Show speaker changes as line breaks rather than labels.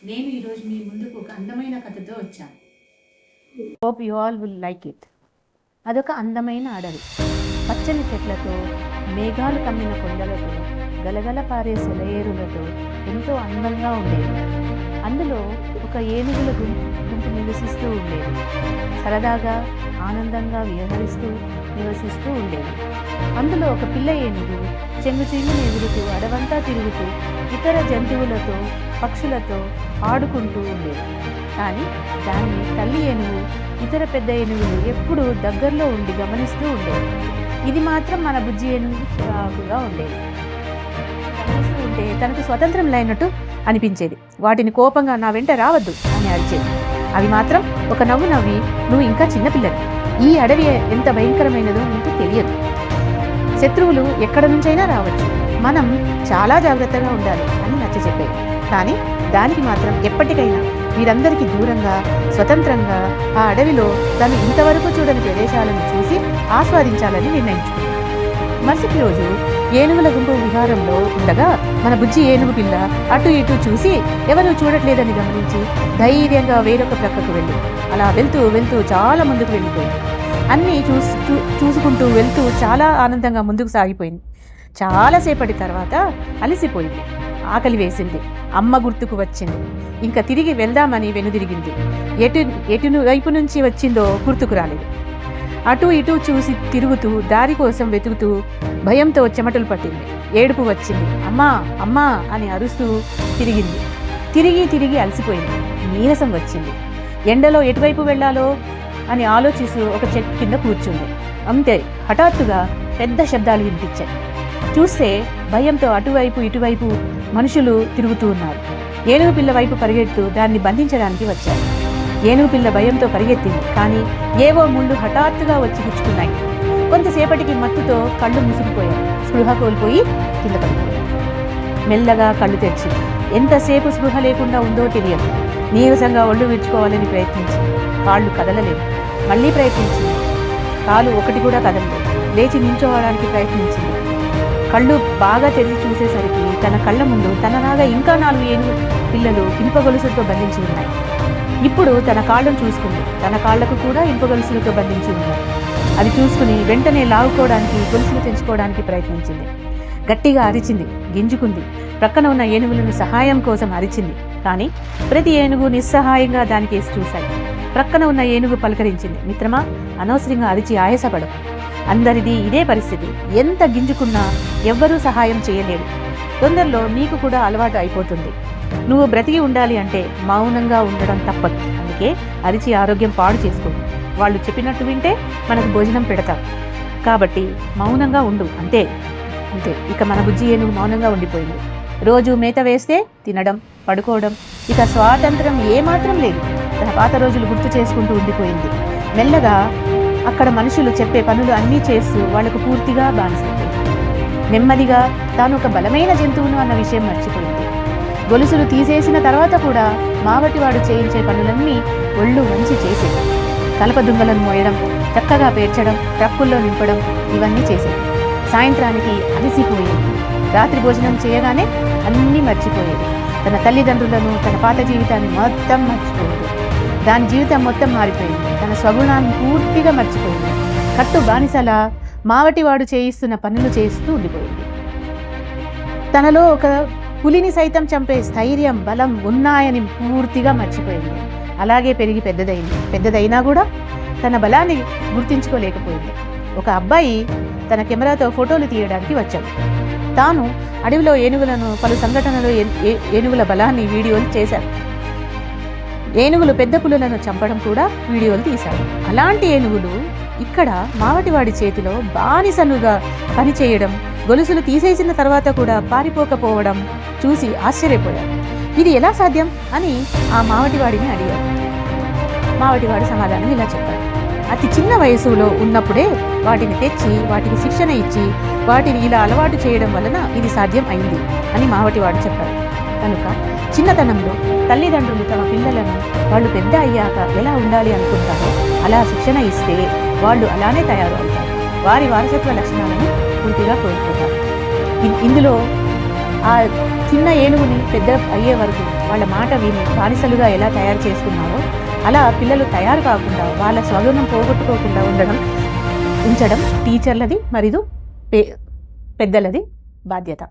నేను ఈరోజు మీ ముందుకు ఒక అందమైన కథతో వచ్చాను.
Hope you all will like it. అదొక అందమైన అడవి. పచ్చని చెట్లతో, మేఘాలు కమ్మిన కొండలతో, గలగల పారే సెలయేరులతో ఎంతో అందంగా ఉండేది. అందులో ఒక ఏనుగుల గుంపు నివసిస్తూ ఉండేది. సరదాగా ఆనందంగా విహరిస్తూ నివసిస్తూ ఉండేది. అందులో ఒక పిల్ల ఏనుగు చెంగుచెంగుని ఎగురుతూ అడవంతా తిరుగుతూ ఇతర జంతువులతో పక్షులతో ఆడుకుంటూ ఉండేది. కానీ దాన్ని తల్లి ఏనుగు ఇతర పెద్ద ఏనుగులు ఎప్పుడూ దగ్గరలో ఉండి గమనిస్తూ ఉండేది. ఇది మాత్రం మన బుజ్జి ఏనుగు చిరాకుగా ఉండేది. గమనిస్తూ ఉంటే తనకు స్వతంత్రం లేనట్టు అనిపించేది. వాటిని కోపంగా నా వెంట రావద్దు అని అరిచేది. అవి మాత్రం ఒక నవ్వు నవ్వి, నువ్వు ఇంకా చిన్నపిల్లలు, ఈ అడవి ఎంత భయంకరమైనదో నీకు తెలియదు, శత్రువులు ఎక్కడ నుంచైనా రావచ్చు, మనం చాలా జాగ్రత్తగా ఉండాలి అని నచ్చ చెప్పేది. కానీ దానికి మాత్రం ఎప్పటికైనా వీరందరికీ దూరంగా స్వతంత్రంగా ఆ అడవిలో తను ఇంతవరకు చూడని ప్రదేశాలను చూసి ఆస్వాదించాలని నిర్ణయించుకుంది. మరుసటి రోజు ఏనుగుల గుంపు విహారంలో ఉండగా మన బుజ్జి ఏనుగు పిల్ల అటు ఇటు చూసి ఎవరూ చూడట్లేదని గమనించి ధైర్యంగా వేరొక ప్రక్కకు వెళ్ళి అలా వెళ్తూ వెళ్తూ చాలా ముందుకు వెళ్ళిపోయింది. అన్నీ చూసుకుంటూ వెళ్తూ చాలా ఆనందంగా ముందుకు సాగిపోయింది. చాలాసేపటి తర్వాత అలసిపోయింది, ఆకలి వేసింది, అమ్మ గుర్తుకు వచ్చింది. ఇంకా తిరిగి వెళ్దామని వెనుదిరిగింది. ఎటు వైపు నుంచి వచ్చిందో గుర్తుకు రాలేదు. అటు ఇటు చూసి తిరుగుతూ దారి కోసం వెతుకుతూ భయంతో చెమటలు పట్టింది. ఏడుపు వచ్చింది. అమ్మా అమ్మా అని అరుస్తూ తిరిగింది. తిరిగి అలసిపోయింది. నీరసం వచ్చింది. ఎండలో ఎటువైపు వెళ్ళాలో అని ఆలోచిస్తూ ఒక చెట్టు కింద కూర్చుంది. అంతే హఠాత్తుగా పెద్ద శబ్దాలు వినిపించాయి. చూస్తే భయంతో అటువైపు ఇటువైపు మనుషులు తిరుగుతూ ఉన్నారు. ఏనుగు పిల్ల వైపు పరిగెడుతూ దాన్ని బంధించడానికి వచ్చారు. ఏనుగు పిల్ల భయంతో పరిగెత్తింది. కానీ ఏవో ముళ్ళు హఠాత్తుగా వచ్చి గుచ్చుకున్నాయి. కొంతసేపటికి మత్తుతో కళ్ళు మూసుకుపోయాయి. స్పృహ కోల్పోయి కింద పడిపోయాయి. మెల్లగా కళ్ళు తెరిచింది. ఎంతసేపు స్పృహ లేకుండా ఉందో తెలియదు. నీరసంగా ఒళ్ళు విరుచుకోవాలని ప్రయత్నించింది. కాళ్ళు కదలలేదు. మళ్ళీ ప్రయత్నించింది. కాలు ఒకటి కూడా కదలలేదు. లేచి నించోవడానికి ప్రయత్నించింది. కళ్ళు బాగా తెరిచి చూసేసరికి తన కళ్ళ ముందు తనలాగా ఇంకా 4 ఏనుగు పిల్లలు ఇనుప గొలుసులతో బంధించి ఉన్నాయి. ఇప్పుడు తన కాళ్ళను చూసుకుంది. తన కాళ్లకు కూడా ఇనుప గొలుసులతో బంధించి ఉన్నాయి. అది చూసుకుని వెంటనే లాగుకోవడానికి గొలుసులు తెంచుకోవడానికి ప్రయత్నించింది. గట్టిగా అరిచింది, గింజుకుంది. ప్రక్కన ఉన్న ఏనుగులను సహాయం కోసం అరిచింది. కానీ ప్రతి ఏనుగు నిస్సహాయంగా దానికేసి చూశాయి. ప్రక్కన ఉన్న ఏనుగు పలకరించింది, మిత్రమా, అనవసరంగా అరిచి ఆయాసపడకు. అందరిది ఇదే పరిస్థితి. ఎంత గింజుకున్నా ఎవ్వరూ సహాయం చేయలేరు. తొందరలో నీకు కూడా అలవాటు అయిపోతుంది. నువ్వు బ్రతికి ఉండాలి అంటే మౌనంగా ఉండడం తప్పదు. అందుకే అరిచి ఆరోగ్యం పాడు చేసుకో. వాళ్ళు చెప్పినట్టు వింటే మనకు భోజనం పెడతారు. కాబట్టి మౌనంగా ఉండు, అంతే. ఇక మన బుజ్జి ఏనుగు మౌనంగా ఉండిపోయింది. రోజు మేత వేస్తే తినడం, పడుకోవడం, ఇక స్వాతంత్రం ఏమాత్రం లేదు. తన పాత రోజులు గుర్తు చేసుకుంటూ ఉండిపోయింది. మెల్లగా అక్కడ మనుషులు చెప్పే పనులు అన్నీ చేస్తూ వాళ్లకు పూర్తిగా బానిసైపోయింది. నెమ్మదిగా తాను ఒక బలమైన జంతువును అన్న విషయం మర్చిపోయింది. గొలుసులు తీసేసిన తర్వాత కూడా మావటివాడు చేయించే పనులన్నీ ఒళ్ళు వంచి చేసేది. కలప దుంగలను మోయడం, చక్కగా పేర్చడం, ట్రక్కుల్లో నింపడం, ఇవన్నీ చేసేది. సాయంత్రానికి అలసిపోయేది. రాత్రి భోజనం చేయగానే అన్నీ మర్చిపోయేది. తన తల్లిదండ్రులను, తన పాత జీవితాన్ని మొత్తం మర్చిపోయేది. దాని జీవితం మొత్తం మారిపోయింది. తన స్వగుణాన్ని పూర్తిగా మర్చిపోయింది. కట్టు బానిసల మావటివాడు చేయిస్తున్న పనులు చేస్తూ ఉండిపోయింది. తనలో ఒక పులిని సైతం చంపే స్థైర్యం, బలం ఉన్నాయని పూర్తిగా మర్చిపోయింది. అలాగే పెరిగి పెద్దదైనా కూడా తన బలాన్ని గుర్తించుకోలేకపోయింది. ఒక అబ్బాయి తన కెమెరాతో ఫోటోలు తీయడానికి వచ్చాడు. తాను అడవిలో ఏనుగులను, పలు సంఘటనలు ఏనుగుల బలాన్ని వీడియోలు చేశాడు. ఏనుగులు పెద్ద పులులను చంపడం కూడా వీడియోలు తీశాడు. అలాంటి ఏనుగులు ఇక్కడ మావటివాడి చేతిలో బానిసనుగా పనిచేయడం, గొలుసులు తీసేసిన తర్వాత కూడా పారిపోకపోవడం చూసి ఆశ్చర్యపోయాడు. ఇది ఎలా సాధ్యం అని ఆ మావటివాడిని అడిగాడు. మావటివాడు సమాధానం ఇలా చెప్పాడు, అతి చిన్న వయసులో ఉన్నప్పుడే వాటిని తెచ్చి వాటికి శిక్షణ ఇచ్చి వాటిని ఇలా అలవాటు చేయడం వలన ఇది సాధ్యం అయింది అని మావటివాడు చెప్పాడు. కనుక చిన్నతనంలో తల్లిదండ్రులు తమ పిల్లలను వాళ్ళు పెద్ద అయ్యాక ఎలా ఉండాలి అనుకుంటారో అలా శిక్షణ ఇస్తే వాళ్ళు అలానే తయారు అవుతారు. వారి వారసత్వ లక్షణాలను పూర్తిగా కోల్పోతారు. ఇందులో ఆ చిన్న ఏనుగుని పెద్ద అయ్యే వరకు వాళ్ళ మాట విని బానిసలుగా ఎలా తయారు చేస్తున్నారో అలా పిల్లలు తయారు కాకుండా వాళ్ళ స్వగుణం పోగొట్టుకోకుండా ఉంచడం టీచర్లది మరియు పెద్దలది బాధ్యత.